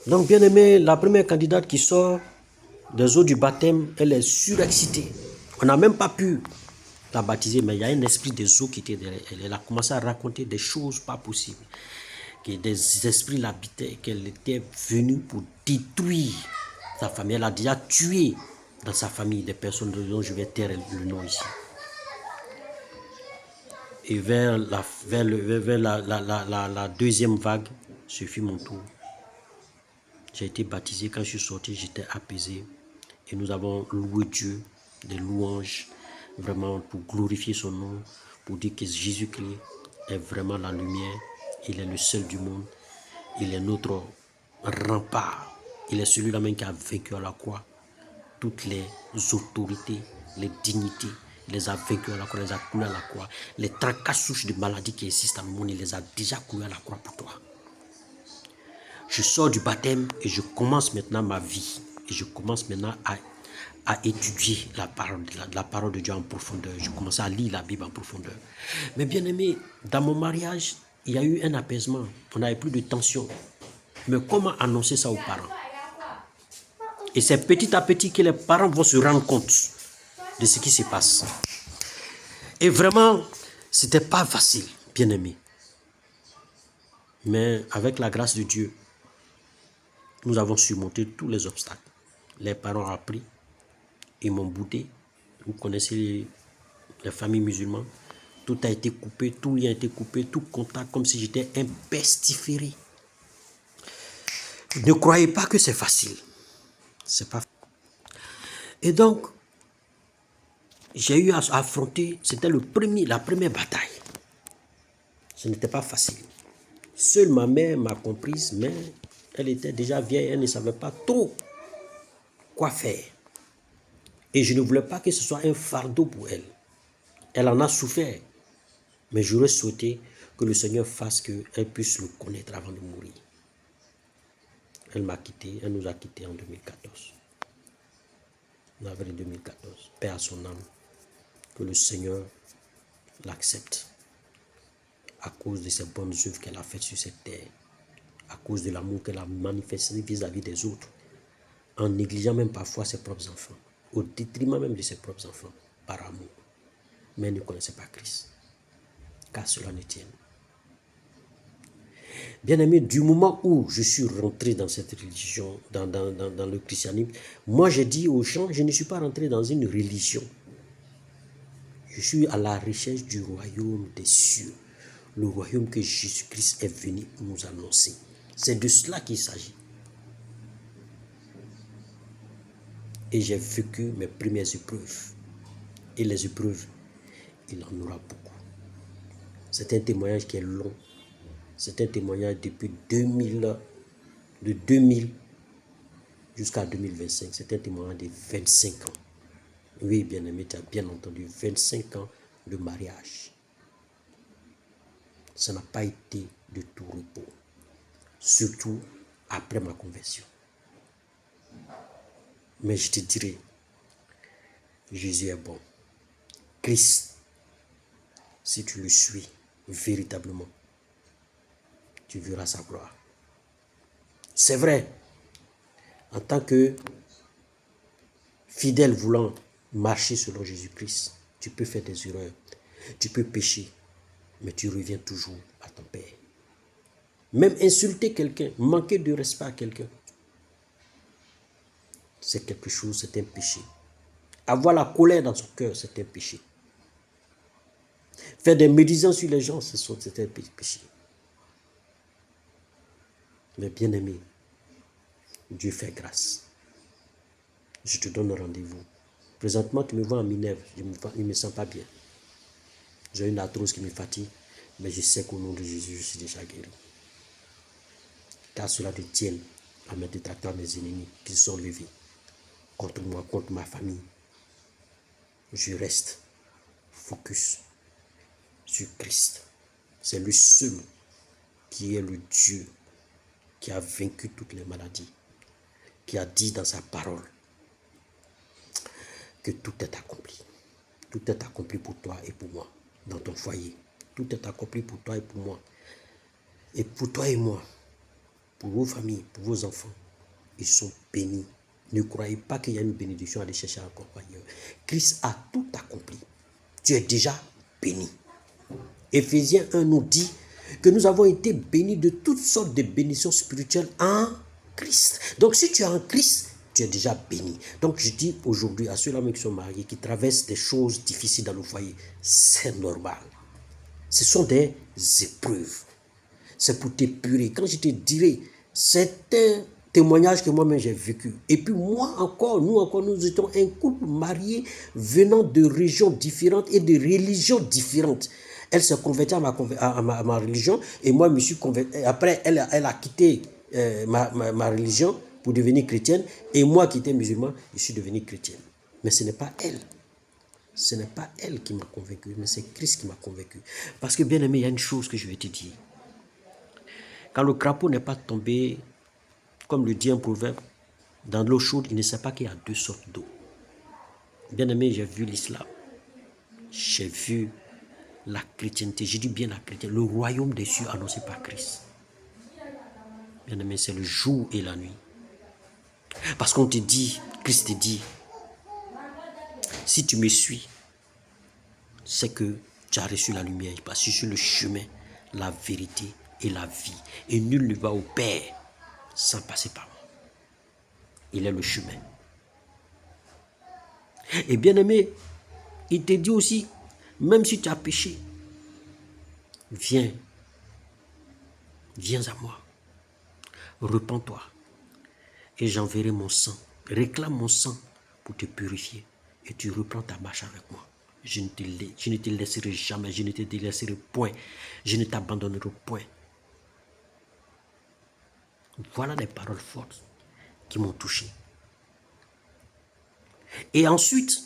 Donc, bien aimé, la première candidate qui sort des eaux du baptême, elle est surexcitée. On n'a même pas pu la baptiser, mais il y a un esprit des eaux qui était derrière elle. Elle a commencé à raconter des choses pas possibles. Que des esprits l'habitaient, qu'elle était venue pour détruire sa famille. Elle a déjà tué dans sa famille des personnes dont je vais taire le nom ici. Et vers la deuxième vague, ce fut mon tour. J'ai été baptisé. Quand je suis sorti, j'étais apaisé. Et nous avons loué Dieu, des louanges, vraiment pour glorifier son nom, pour dire que Jésus-Christ est vraiment la lumière. Il est le seul du monde. Il est notre rempart. Il est celui-là même qui a vaincu à la croix toutes les autorités, les dignités. Il les a vaincus à la croix, il les a cloués à la croix. Les 34 souches de maladies qui existent dans le monde, il les a déjà cloués à la croix pour toi. Je sors du baptême et je commence maintenant ma vie. Et je commence maintenant à étudier la parole de Dieu en profondeur. Je commence à lire la Bible en profondeur. Mais bien aimé, dans mon mariage, il y a eu un apaisement. On n'avait plus de tension. Mais comment annoncer ça aux parents? Et c'est petit à petit que les parents vont se rendre compte de ce qui se passe. Et vraiment, c'était pas facile, bien aimé. Mais avec la grâce de Dieu, nous avons surmonté tous les obstacles. Les parents ont appris, ils m'ont boudé. Vous connaissez les familles musulmanes. Tout a été coupé, tout lien a été coupé, tout contact, comme si j'étais un pestiféré. Ne croyez pas que c'est facile. C'est pas. Et donc, j'ai eu à affronter, c'était la première bataille. Ce n'était pas facile. Seule ma mère m'a comprise, mais elle était déjà vieille, elle ne savait pas trop quoi faire. Et je ne voulais pas que ce soit un fardeau pour elle. Elle en a souffert, mais j'aurais souhaité que le Seigneur fasse qu'elle puisse le connaître avant de mourir. Elle m'a quitté, elle nous a quittés en 2014. En avril 2014. Paix à son âme. Que le Seigneur l'accepte à cause de ses bonnes œuvres qu'elle a faites sur cette terre, à cause de l'amour qu'elle a manifesté vis-à-vis des autres, en négligeant même parfois ses propres enfants, au détriment même de ses propres enfants, par amour. Mais elle ne connaissait pas Christ. Qu'à cela ne tienne. Bien-aimé, du moment où je suis rentré dans cette religion, dans le christianisme, moi j'ai dit aux gens, je ne suis pas rentré dans une religion. Je suis à la recherche du royaume des cieux, le royaume que Jésus-Christ est venu nous annoncer. C'est de cela qu'il s'agit. Et j'ai vécu mes premières épreuves. Et les épreuves, il en aura beaucoup. C'est un témoignage qui est long. C'est un témoignage depuis 2000, de 2000 jusqu'à 2025. C'est un témoignage de 25 ans. Oui, bien-aimé, tu as bien entendu, 25 ans de mariage. Ça n'a pas été de tout repos. Surtout après ma conversion. Mais je te dirai, Jésus est bon. Christ, si tu le suis véritablement, tu verras sa gloire. C'est vrai, en tant que fidèle voulant marcher selon Jésus-Christ, tu peux faire des erreurs, tu peux pécher, mais tu reviens toujours à ton Père. Même insulter quelqu'un, manquer de respect à quelqu'un, c'est quelque chose, c'est un péché. Avoir la colère dans son cœur, c'est un péché. Faire des médisances sur les gens, c'est un péché. Mais bien aimé, Dieu fait grâce. Je te donne rendez-vous. Présentement, tu me vois en Minerve, je ne me sens pas bien. J'ai une arthrose qui me fatigue, mais je sais qu'au nom de Jésus, je suis déjà guéri. Car cela te tienne à mes détracteurs, mes ennemis qui sont levés contre moi, contre ma famille. Je reste focus sur Christ. C'est le seul qui est le Dieu qui a vaincu toutes les maladies, qui a dit dans sa parole que tout est accompli. Tout est accompli pour toi et pour moi, dans ton foyer. Tout est accompli pour toi et pour moi. Et pour toi et moi, pour vos familles, pour vos enfants. Ils sont bénis. Ne croyez pas qu'il y a une bénédiction à aller chercher encore ailleurs. Christ a tout accompli. Tu es déjà béni. Éphésiens 1 nous dit que nous avons été bénis de toutes sortes de bénédictions spirituelles en Christ. Donc si tu es en Christ, tu es déjà béni. Donc je dis aujourd'hui à ceux-là qui sont mariés, qui traversent des choses difficiles dans le foyer, c'est normal. Ce sont des épreuves. C'est pour t'épurer. Quand je te dirai, c'est un témoignage que moi-même j'ai vécu. Et puis moi encore, nous étions un couple marié venant de régions différentes et de religions différentes. Elle s'est convertie à ma religion et moi je me suis converti. Après, elle a quitté ma religion pour devenir chrétienne et moi qui étais musulman, je suis devenu chrétien. Mais ce n'est pas elle. Ce n'est pas elle qui m'a convaincu, mais c'est Christ qui m'a convaincu. Parce que bien aimé, il y a une chose que je vais te dire. Quand le crapaud n'est pas tombé, comme le dit un proverbe, dans l'eau chaude, il ne sait pas qu'il y a deux sortes d'eau. Bien aimé, j'ai vu l'islam. J'ai vu la chrétienté. Je dis bien la chrétienté. Le royaume des cieux annoncé par Christ. Bien aimé, c'est le jour et la nuit. Parce qu'on te dit, Christ te dit, si tu me suis, c'est que tu as reçu la lumière. Parce que je suis le chemin, la vérité et la vie. Et nul ne va au Père sans passer par moi. Il est le chemin. Et bien aimé, il te dit aussi, même si tu as péché, viens à moi, repens-toi et j'enverrai mon sang. Réclame mon sang pour te purifier et tu reprends ta marche avec moi. Je ne te laisserai jamais, je ne te délaisserai point, je ne t'abandonnerai point. Voilà les paroles fortes qui m'ont touché. Et ensuite,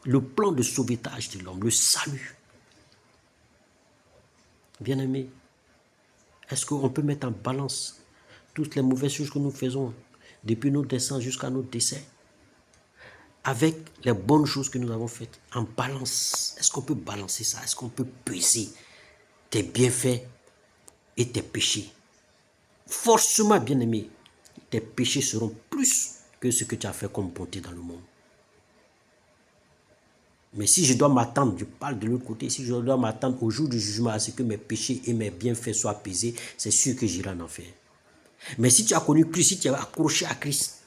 le plan de sauvetage de l'homme, le salut. Bien-aimé, est-ce qu'on peut mettre en balance toutes les mauvaises choses que nous faisons depuis nos naissances jusqu'à nos décès avec les bonnes choses que nous avons faites en balance? Est-ce qu'on peut balancer ça? Est-ce qu'on peut peser tes bienfaits et tes péchés? Forcément, bien-aimé, tes péchés seront plus que ce que tu as fait comme bonté dans le monde. Mais si je dois m'attendre, je parle de l'autre côté, si je dois m'attendre au jour du jugement à ce que mes péchés et mes bienfaits soient pesés, c'est sûr que j'irai en enfer. Mais si tu as connu Christ, si tu es accroché à Christ,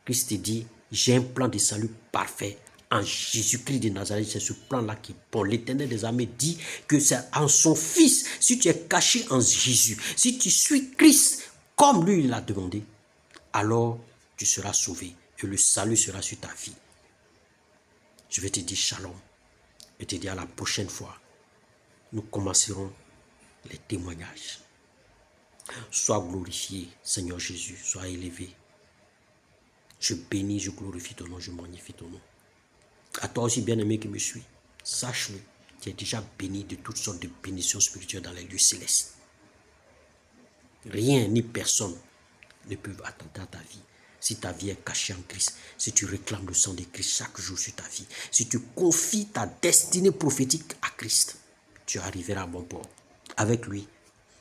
Christ te dit, j'ai un plan de salut parfait en Jésus-Christ de Nazareth. C'est ce plan-là qui, pour l'Éternel des armées, dit que c'est en son Fils. Si tu es caché en Jésus, si tu suis Christ comme lui il l'a demandé, alors tu seras sauvé et le salut sera sur ta vie. Je vais te dire shalom et te dire à la prochaine fois, nous commencerons les témoignages. Sois glorifié, Seigneur Jésus, sois élevé. Je bénis, je glorifie ton nom, je magnifie ton nom. À toi aussi, bien-aimé qui me suis, sache-le, tu es déjà béni de toutes sortes de bénédictions spirituelles dans les lieux célestes. Rien ni personne ne peut attenter à ta vie. Si ta vie est cachée en Christ, si tu réclames le sang de Christ chaque jour sur ta vie, si tu confies ta destinée prophétique à Christ, tu arriveras à bon port. Avec lui,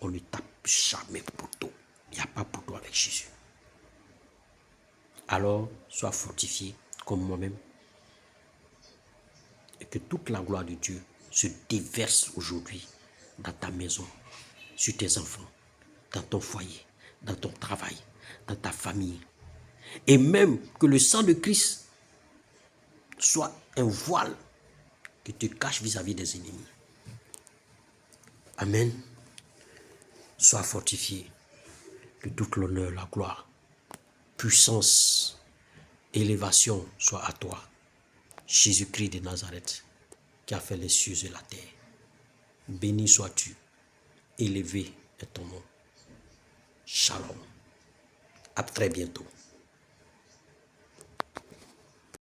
on ne tape jamais poteau. Il n'y a pas poteau avec Jésus. Alors, sois fortifié comme moi-même et que toute la gloire de Dieu se déverse aujourd'hui dans ta maison, sur tes enfants, dans ton foyer, dans ton travail, dans ta famille. Et même que le sang de Christ soit un voile qui te cache vis-à-vis des ennemis. Amen. Sois fortifié. Que toute l'honneur, la gloire, puissance, élévation soit à toi. Jésus-Christ de Nazareth, qui a fait les cieux et la terre. Béni sois-tu. Élevé est ton nom. Shalom. À très bientôt.